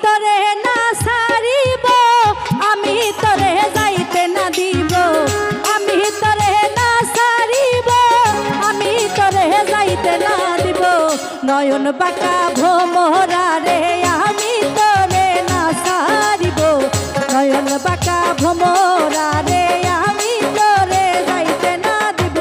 তোরে না ছাড়িব, আমি তোরে যাইতে না দিব, আমি তোরে না ছাড়িব, আমি তোরে যাইতে না দিব। নয়ন বাঁকা ভোমরা রে আমি তোরে না ছাড়িব, নয়ন বাঁকা ভোমরা রে আমি তোরে যাইতে না দিব।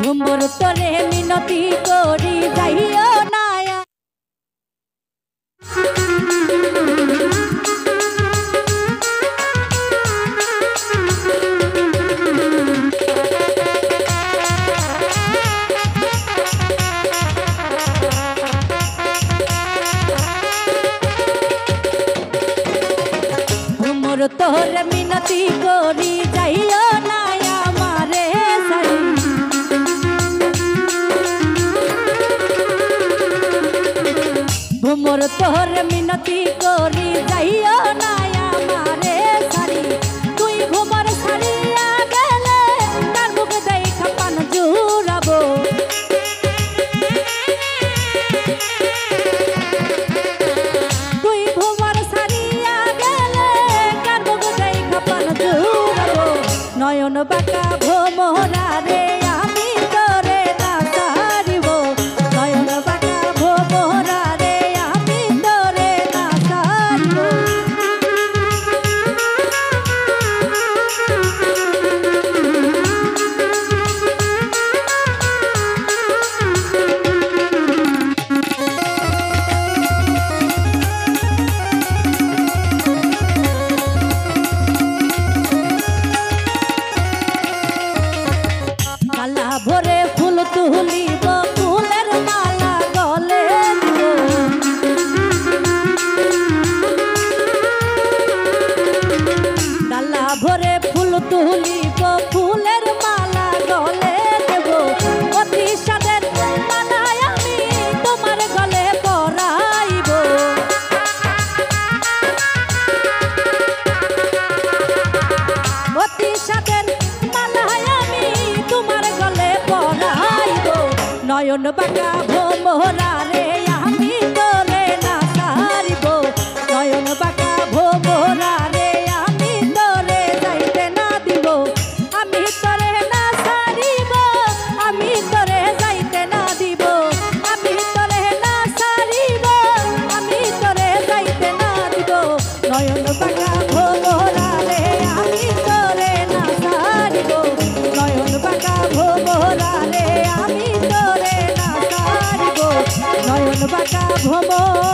ভ্রমর তোরে মিনতি করি যাইও না, ভ্রমর তোরে মিনতি করি যাইও না আমারে সাই। ভ্রমর তোর মিনতি করি যাইও না আমারে ছাড়ি, তুই ভ্রমর ছাড়িয়া গেলে তার মুখ দেখা পান জুড়াবো। তুই ভ্রমর ছাড়িয়া গেলে তার মুখ দেখা পান জুড়াবো। নয়ন বাঁকা ভ্রমরা রে আমি তোরে না ছাড়িব, নয়ন বাঁকা ভ্রমরা রে আমি তোরে না ছাড়িব। মালা ভরে ফুল তুলিব, ফুলের মালা গলে দিব। ডালা ভরে ফুল তুলিব, ফুলের মালা গলে দেব। অতি সাদের মালায় আমি তোমার গলে পরাইব। অতি সাদের মালায় আমি তোমার গলে পরাইব। নয়ন বাঁকা ভোমরা রে আমি তোরে না ছাড়িব, নয়ন বাঁকা ভোমরা রে আমি তোরে যাইতে না দিব, আমি তোরে না ছাড়িব, আমি তোরে যাইতে না দিব, আমি তোরে না ছাড়িব, আমি তোরে যাইতে না দিব। নয়ন বাঁকা ভোমরা রে আমি তোরে না ছাড়িব, নয়ন বাঁকা ভোমরা রে আমি তোরে না ছাড়িব, নয়ন বাঁকা ভোমরা।